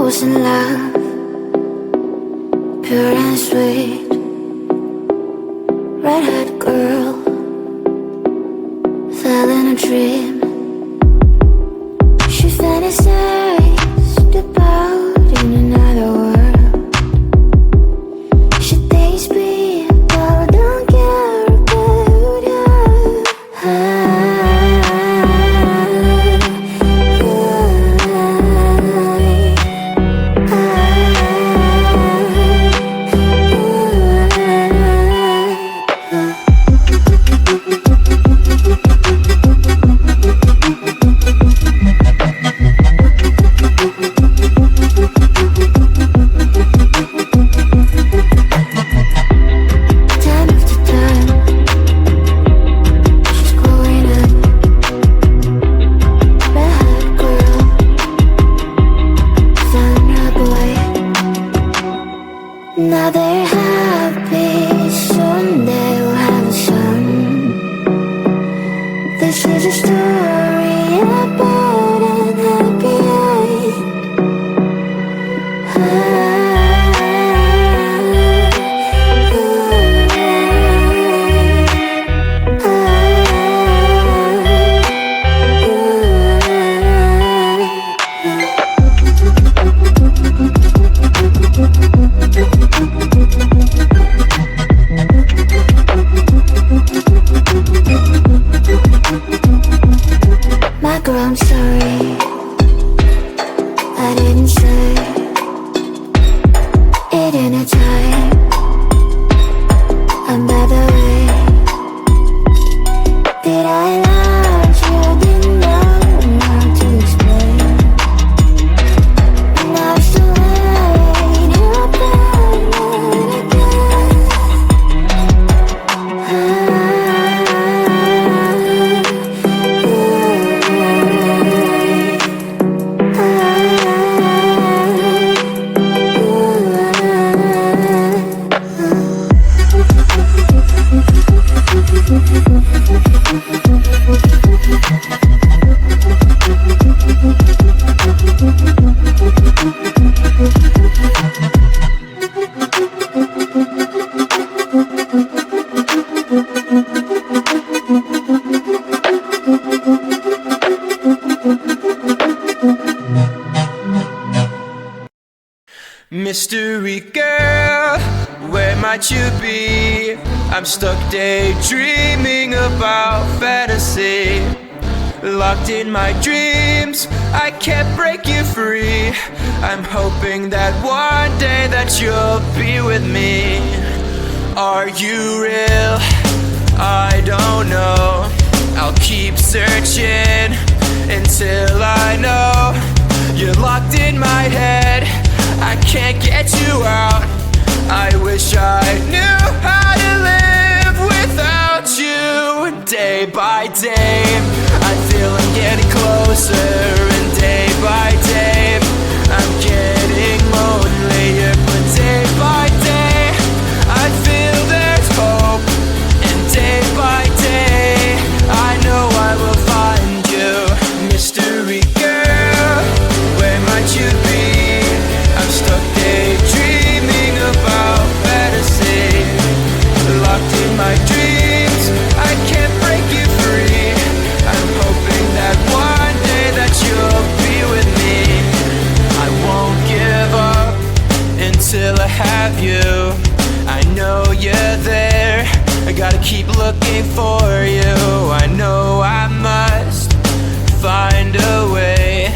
was in love, pure and sweet, red-haired girl, fell in a dream. She fantasized about in another world. She thinks people don't care about her. Now they're happy, soon they will have a son. This is a story about an happy Girl, I'm sorry, I didn't say it in a time. And by the way, did I lie to you? Didn't know how to explain. Now it's too late, you're back again. Mystery girl, where might you be? I'm stuck daydreaming about fantasy. Locked in my dreams, I can't break you free. I'm hoping that one day that you'll be with me. Are you real? I don't know. I'll keep searching until I know. You're locked in my head, I can't get you out. I wish I knew how to live without you. Day by day, I feel I'm getting closer, and day by day, I'm getting lonelier. But day by day, I feel there's hope, and day by day, I know I will find you. Mystery girl, where might you be? I'm stuck daydreaming about fantasy. Locked in my dreams, I can't break you free. I'm hoping that one day that you'll be with me. I won't give up until I have you. I know you're there, I gotta keep looking for you. I know I must find a way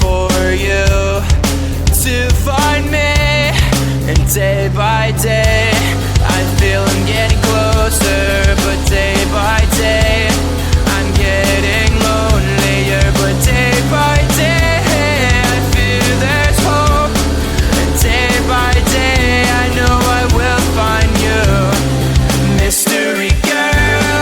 for you to find me. And day by day, I feel I'm getting closer. But day by day, I'm getting lonelier. But day by day, I feel there's hope. And day by day, I know I will find you. Mystery girl,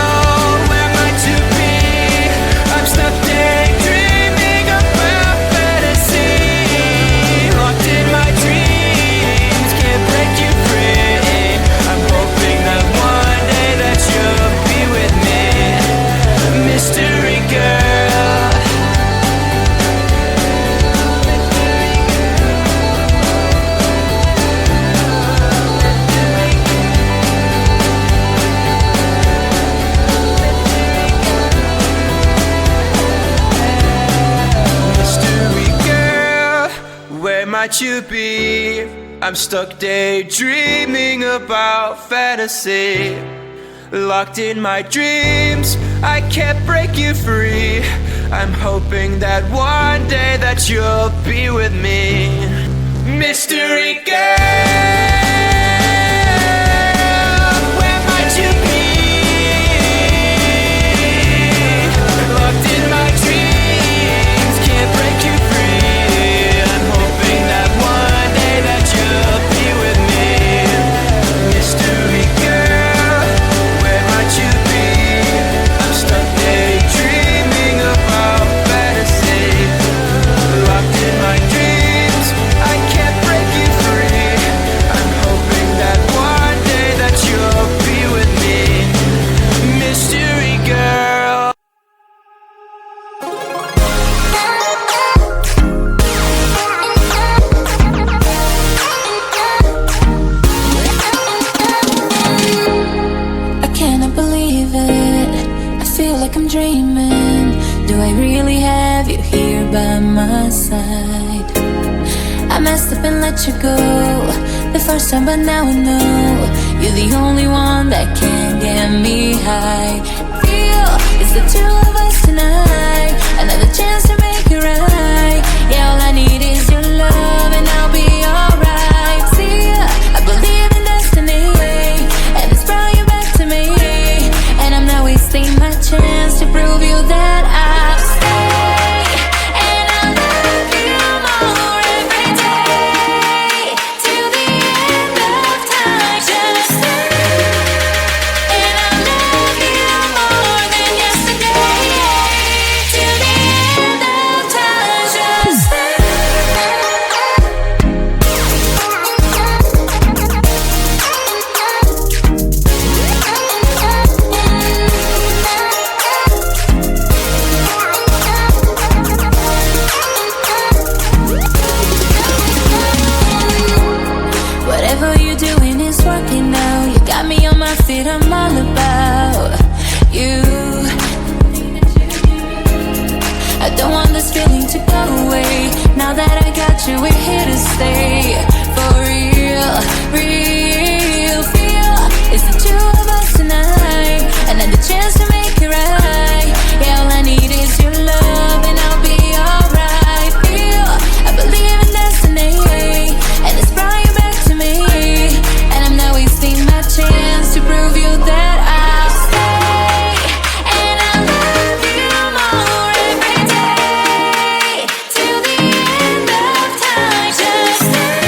might you be? I'm stuck daydreaming about fantasy. Locked in my dreams, I can't break you free. I'm hoping that one day that you'll be with me. Mystery girl, where might you be? Locked in my dreams, can't break you free. I'm hoping that one day that you'll be with me. Mystery girl, where might you be? I'm stuck daydreaming about fantasy. Locked in my dreams, I can't break you free. I'm hoping that one day that you'll be with me. Mystery girl. I cannot believe it. I feel like I'm dreaming. Do I really have you here by my side? I messed up and let you go the first time, but now I know you're the only one that can get me high. Feel it's the two of us tonight. Another chance to make it right. Yeah, all I need is your love and I'll be alright. See, I believe in destiny, and it's brought you back to me. And I'm not wasting my chance to prove you that I'll stay. And I'll love you more every day, till the end of time. Just stay. And I'll love you more than yesterday, till the end of time. Just stay. Whatever you're doing is working now. You got me on my feet, I'm all about you. I don't want this feeling to go away. Now that I got you, we're here to stay. For real, real feel. It's the two of us tonight. Another chance to make it right. Yeah, all I need is your love and I'll be alright. Feel, I believe in destiny, and it's brought you back to me. And I'm not wasting my chance to prove you that I'll stay. And I'll love you more every day, till the end of time. Just stay.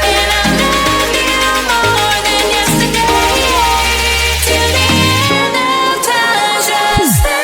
And I'll love you more than yesterday, till the end of time. Just stay.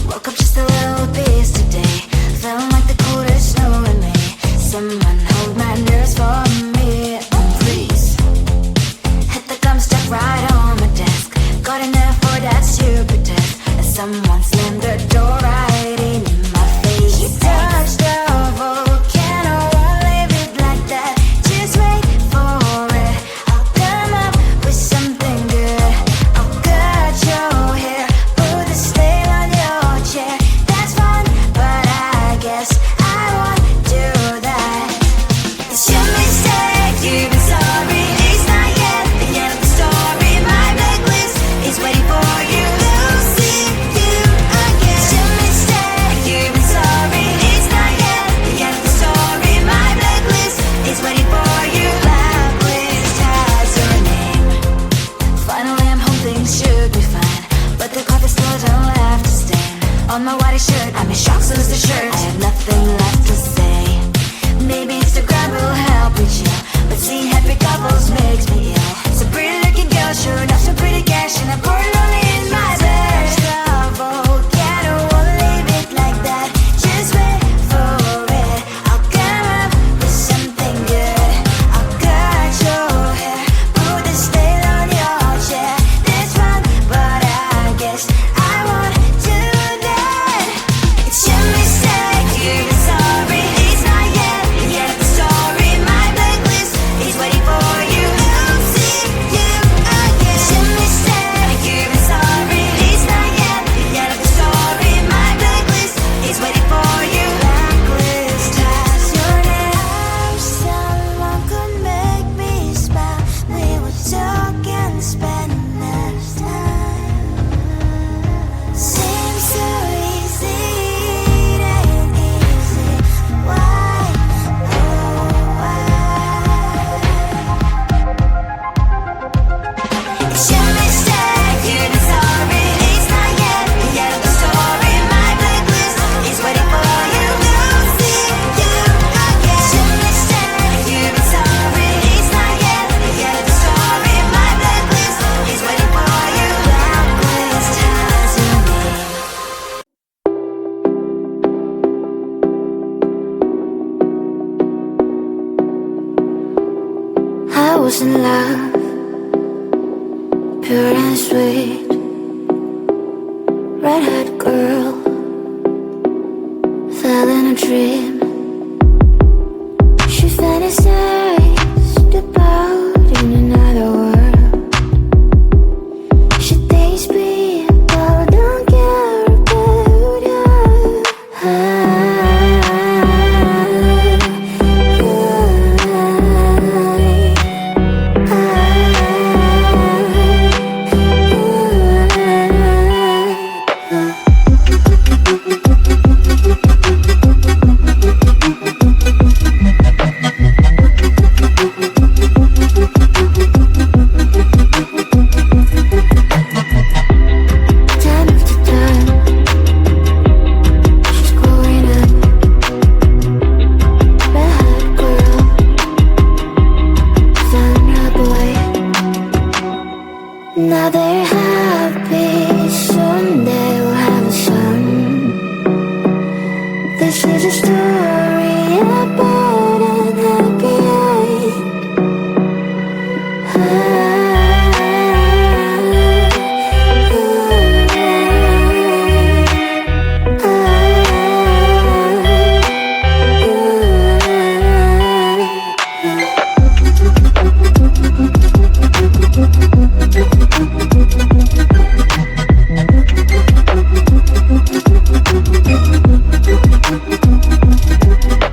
Woke up just a little pissed today. Feeling like the coldest snow in me. Someone hold my nerves for me, please. Hit the gum stuck right on my desk. Got in there for that stupid test. And someone slammed the door right in my face. You touched the volcano, won't leave it like that. Just wait for it. I'll come up with something good. I'll cut your hair, put the stain on your chair. That's fun, but I guess I won't do that. It's your mistake, you've been sorry. It's not yet the end of the story. My blacklist is waiting for you. Losing you again. It's your mistake, you've been sorry. It's not yet the end of the story. My blacklist is waiting for you. Blacklist has your name. Finally I'm home, things should be fine, but the coffee still don't chill, but seeing happy couples makes me ill. So pretty looking girl, sure enough, so pretty cash, and I pour it all in my bed. Trouble, yeah, I don't wanna leave it like that. Just wait for it. I'll come up with something good. I'll cut your hair, put the style on your chair. This one, but I guess I won't do that. It's your mistake, you're sorry. It's not yet the end of the story. My blacklist is waiting for you. I'll see you again. It's your mistake, you're sorry. It's not yet the end of the story. My blacklist is waiting for you. Blacklist has your name. Someone could make me smile. We would talk and spend enough time. Seems so easy, it ain't easy. Why, oh why? It's your mistake, you're sorry. It's not yet the end of the story. My blacklist is waiting for you. I'll see you again. It's your mistake, you're sorry. It's not yet the end of the story. My blacklist is waiting for you. Blacklist has your name. I was in love, pure and sweet, red-haired girl, fell in a dream. She fantasized about in another world. She thinks me, but I don't care about her. Time after time, she's growing up, red-haired girl, found her boy. Now they're happy, soon they'll have a son. This is a story about an happy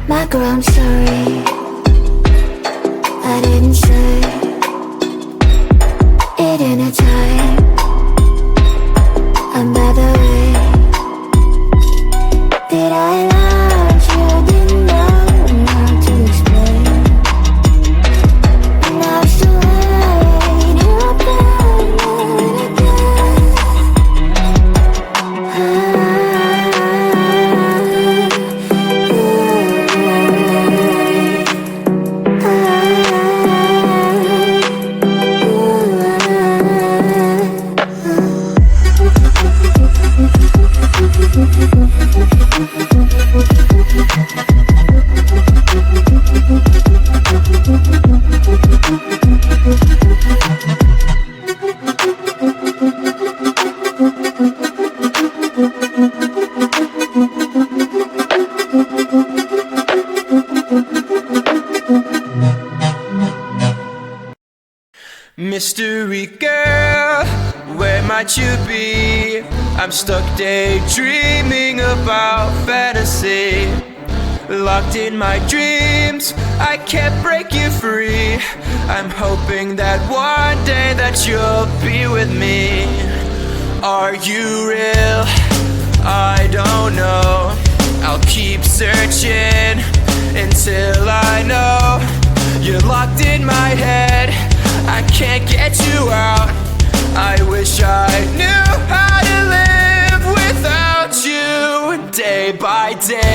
My girl, I'm sorry, I didn't say it in a time. I'm by the way. Did I love you? Didn't know how to explain. Now it's too late. You're back again. Mystery girl, where might you be? I'm stuck daydreaming about fantasy. Locked in my dreams, I can't break you free. I'm hoping that one day that you'll be with me. Are you real? I don't know. I'll keep searching until I know. You're locked in my head, I can't get you out. I wish I knew how to live without you day by day.